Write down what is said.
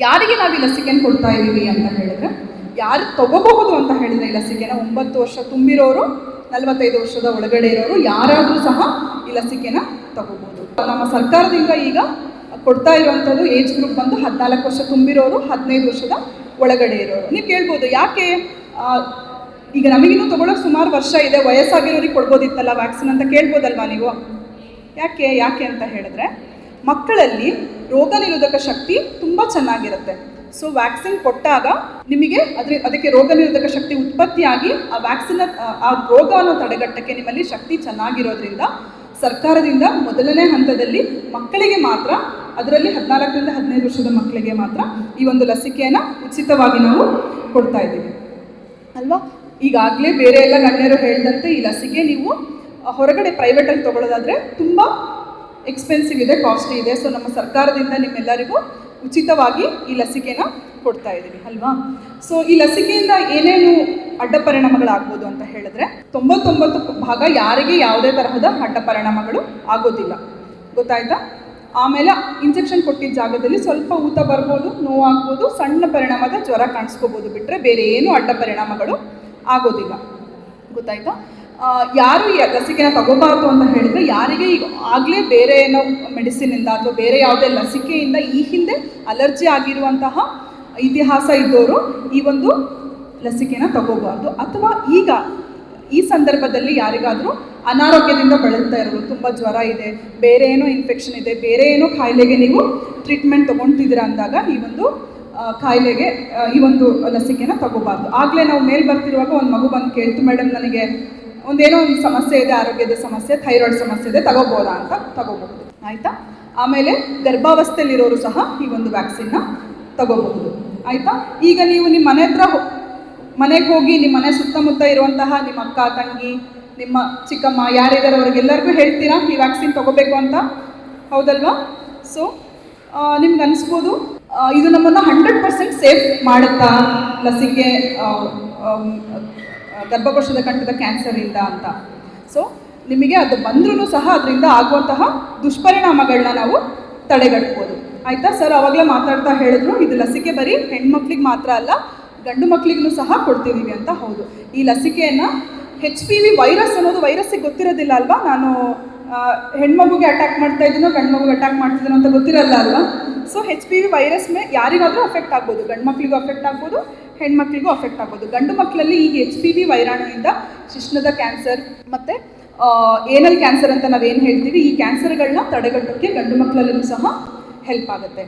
ಯಾರಿಗೆ ನಾವು ಈ ಲಸಿಕೆಯನ್ನು ಕೊಡ್ತಾ ಇದ್ದೀವಿ ಅಂತ ಹೇಳಿದ್ರೆ, ಯಾರು ತಗೋಬಹುದು ಅಂತ ಹೇಳಿದ್ರೆ ಈ ಲಸಿಕೆನ 9 ವರ್ಷ ತುಂಬಿರೋರು, 45 ವರ್ಷದ ಒಳಗಡೆ ಇರೋರು ಯಾರಾದರೂ ಸಹ ಈ ಲಸಿಕೆನ ತಗೋಬಹುದು. ನಮ್ಮ ಸರ್ಕಾರದಿಂದ ಈಗ ಕೊಡ್ತಾ ಇರುವಂಥದ್ದು ಏಜ್ ಗ್ರೂಪ್ ಬಂದು 14 ವರ್ಷ ತುಂಬಿರೋರು, 15 ವರ್ಷದ ಒಳಗಡೆ ಇರೋರು. ನೀವು ಕೇಳ್ಬೋದು ಯಾಕೆ ಈಗ ನಮಗಿನ್ನೂ ತಗೊಳ್ಳೋಕೆ ಸುಮಾರು ವರ್ಷ ಇದೆ, ವಯಸ್ಸಾಗಿರೋರಿಗೆ ಕೊಡ್ಬೋದಿತ್ತಲ್ಲ ವ್ಯಾಕ್ಸಿನ್ ಅಂತ ಕೇಳ್ಬೋದಲ್ವಾ ನೀವು. ಯಾಕೆ ಅಂತ ಹೇಳಿದ್ರೆ, ಮಕ್ಕಳಲ್ಲಿ ರೋಗ ನಿರೋಧಕ ಶಕ್ತಿ ತುಂಬ ಚೆನ್ನಾಗಿರುತ್ತೆ. ಸೊ ವ್ಯಾಕ್ಸಿನ್ ಕೊಟ್ಟಾಗ ನಿಮಗೆ ಅದಕ್ಕೆ ರೋಗ ನಿರೋಧಕ ಶಕ್ತಿ ಉತ್ಪತ್ತಿಯಾಗಿ ಆ ವ್ಯಾಕ್ಸಿನ್ ಆ ರೋಗವನ್ನು ತಡೆಗಟ್ಟಕ್ಕೆ ನಿಮ್ಮಲ್ಲಿ ಶಕ್ತಿ ಚೆನ್ನಾಗಿರೋದ್ರಿಂದ ಸರ್ಕಾರದಿಂದ ಮೊದಲನೇ ಹಂತದಲ್ಲಿ ಮಕ್ಕಳಿಗೆ ಮಾತ್ರ, ಅದರಲ್ಲಿ 14ರಿಂದ 15 ವರ್ಷದ ಮಕ್ಕಳಿಗೆ ಮಾತ್ರ ಈ ಒಂದು ಲಸಿಕೆಯನ್ನು ಉಚಿತವಾಗಿ ನಾವು ಕೊಡ್ತಾ ಇದ್ದೀವಿ ಅಲ್ವಾ. ಈಗಾಗಲೇ ಬೇರೆ ಎಲ್ಲ ಗಣ್ಯರು ಹೇಳಿದಂತೆ ಈ ಲಸಿಕೆ ನೀವು ಹೊರಗಡೆ ಪ್ರೈವೇಟಲ್ಲಿ ತೊಗೊಳ್ಳೋದಾದರೆ ತುಂಬ ಎಕ್ಸ್ಪೆನ್ಸಿವ್ ಇದೆ, ಕಾಸ್ಟ್ಲಿ ಇದೆ. ಸೊ ನಮ್ಮ ಸರ್ಕಾರದಿಂದ ನಿಮ್ಮೆಲ್ಲರಿಗೂ ಉಚಿತವಾಗಿ ಈ ಲಸಿಕೆನ ಕೊಡ್ತಾ ಇದ್ದೀವಿ ಅಲ್ವಾ. ಸೊ ಈ ಲಸಿಕೆಯಿಂದ ಏನೇನು ಅಡ್ಡ ಪರಿಣಾಮಗಳಾಗ್ಬೋದು ಅಂತ ಹೇಳಿದ್ರೆ, 99% ಯಾರಿಗೆ ಯಾವುದೇ ತರಹದ ಅಡ್ಡ ಪರಿಣಾಮಗಳು ಆಗೋದಿಲ್ಲ, ಗೊತ್ತಾಯ್ತಾ. ಆಮೇಲೆ ಇಂಜೆಕ್ಷನ್ ಕೊಟ್ಟಿದ್ದ ಜಾಗದಲ್ಲಿ ಸ್ವಲ್ಪ ಊತ ಬರ್ಬೋದು, ನೋವಾಗ್ಬೋದು, ಸಣ್ಣ ಪರಿಣಾಮದ ಜ್ವರ ಕಾಣಿಸ್ಕೋಬೋದು, ಬಿಟ್ಟರೆ ಬೇರೆ ಏನೂ ಅಡ್ಡ ಪರಿಣಾಮಗಳು ಆಗೋದಿಲ್ಲ, ಗೊತ್ತಾಯ್ತಾ. ಯಾರು ಈ ಲಸಿಕೆನ ತಗೋಬಾರ್ದು ಅಂತ ಹೇಳಿದರೆ, ಯಾರಿಗೆ ಈಗ ಆಗಲೇ ಬೇರೆ ಏನೋ ಮೆಡಿಸಿನಿಂದ ಅಥವಾ ಬೇರೆ ಯಾವುದೇ ಲಸಿಕೆಯಿಂದ ಈ ಹಿಂದೆ ಅಲರ್ಜಿ ಆಗಿರುವಂತಹ ಇತಿಹಾಸ ಇದ್ದವರು ಈ ಒಂದು ಲಸಿಕೆನ ತಗೋಬಾರ್ದು. ಅಥವಾ ಈಗ ಈ ಸಂದರ್ಭದಲ್ಲಿ ಯಾರಿಗಾದರೂ ಅನಾರೋಗ್ಯದಿಂದ ಬಳಲ್ತಾ ಇರೋರು, ತುಂಬ ಜ್ವರ ಇದೆ, ಬೇರೆ ಏನೋ ಇನ್ಫೆಕ್ಷನ್ ಇದೆ, ಬೇರೆ ಏನೋ ಕಾಯಿಲೆಗೆ ನೀವು ಟ್ರೀಟ್ಮೆಂಟ್ ತೊಗೊಳ್ತಿದ್ದೀರಾ ಅಂದಾಗ ಈ ಒಂದು ಕಾಯಿಲೆಗೆ ಈ ಒಂದು ಲಸಿಕೆನ ತಗೋಬಾರ್ದು. ಆಗಲೇ ನಾವು ಮೇಲೆ ಬರ್ತಿರುವಾಗ ಒಂದು ಮಗು ಬಂದು ಕೇಳ್ತು, ಮೇಡಮ್ ನನಗೆ ಒಂದೇನೋ ಒಂದು ಸಮಸ್ಯೆ ಇದೆ, ಆರೋಗ್ಯದ ಸಮಸ್ಯೆ, ಥೈರಾಯ್ಡ್ ಸಮಸ್ಯೆ ಇದೆ, ತಗೋಬೋದಾ ಅಂತ. ತಗೋಬಹುದು, ಆಯಿತಾ. ಆಮೇಲೆ ಗರ್ಭಾವಸ್ಥೆಯಲ್ಲಿರೋರು ಸಹ ಈ ಒಂದು ವ್ಯಾಕ್ಸಿನ್ನ ತಗೋಬಹುದು, ಆಯಿತಾ. ಈಗ ನೀವು ನಿಮ್ಮ ಮನೆ ಹತ್ರ ಮನೆಗೆ ಹೋಗಿ ನಿಮ್ಮ ಮನೆ ಸುತ್ತಮುತ್ತ ಇರುವಂತಹ ನಿಮ್ಮ ಅಕ್ಕ ತಂಗಿ, ನಿಮ್ಮ ಚಿಕ್ಕಮ್ಮ ಯಾರಿದ್ದಾರೆ ಅವ್ರಿಗೆಲ್ಲರಿಗೂ ಹೇಳ್ತೀರಾ ಈ ವ್ಯಾಕ್ಸಿನ್ ತಗೋಬೇಕು ಅಂತ, ಹೌದಲ್ವಾ. ಸೊ ನಿಮ್ಗೆ ಅನಿಸ್ಬೋದು ಇದು ನಮ್ಮನ್ನು 100% ಸೇಫ್ ಮಾಡುತ್ತಾ ಲಸಿಕೆ ಗರ್ಭಕೋಶದ ಕಂಠದ ಕ್ಯಾನ್ಸರಿಂದ ಅಂತ. ಸೊ ನಿಮಗೆ ಅದು ಬಂದ್ರೂ ಸಹ ಅದರಿಂದ ಆಗುವಂತಹ ದುಷ್ಪರಿಣಾಮಗಳನ್ನ ನಾವು ತಡೆಗಟ್ಬೋದು, ಆಯಿತಾ. ಸರ್ ಆವಾಗಲೇ ಮಾತಾಡ್ತಾ ಹೇಳಿದ್ರು ಇದು ಲಸಿಕೆ ಬರೀ ಹೆಣ್ಮಕ್ಳಿಗೆ ಮಾತ್ರ ಅಲ್ಲ, ಗಂಡು ಮಕ್ಕಳಿಗೂ ಸಹ ಕೊಡ್ತಿದ್ದೀವಿ ಅಂತ. ಹೌದು, ಈ ಲಸಿಕೆಯನ್ನು HPV ವೈರಸ್ ಅನ್ನೋದು ವೈರಸ್ಸಿಗೆ ಗೊತ್ತಿರೋದಿಲ್ಲ ಅಲ್ವಾ. ನಾನು ಹೆಣ್ಮಗುಗೆ ಅಟ್ಯಾಕ್ ಮಾಡ್ತಾ ಇದ್ದೀನೋ ಗಂಡು ಮಗುಗೆ ಅಟ್ಯಾಕ್ ಮಾಡ್ತಿದ್ದೀನೋ ಅಂತ ಗೊತ್ತಿರಲ್ಲ ಅಲ್ವಾ. ಸೊ HPV ವೈರಸ್ ಯಾರಿಗಾದರೂ ಅಫೆಕ್ಟ್ ಆಗ್ಬೋದು, ಗಂಡು ಮಕ್ಕಳಿಗೂ ಅಫೆಕ್ಟ್ ಆಗ್ಬೋದು, ಹೆಣ್ಮಕ್ಳಿಗೂ ಅಫೆಕ್ಟ್ ಆಗ್ಬೋದು. ಗಂಡು ಮಕ್ಕಳಲ್ಲಿ ಈ HPV ವೈರಾಣುವಿಂದ ಶಿಶ್ನದ ಕ್ಯಾನ್ಸರ್ ಮತ್ತು ಏನಲ್ ಕ್ಯಾನ್ಸರ್ ಅಂತ ನಾವೇನು ಹೇಳ್ತೀವಿ, ಈ ಕ್ಯಾನ್ಸರ್ಗಳನ್ನ ತಡೆಗಟ್ಟೋಕ್ಕೆ ಗಂಡು ಮಕ್ಕಳಲ್ಲೂ ಸಹ ಹೆಲ್ಪ್ ಆಗುತ್ತೆ.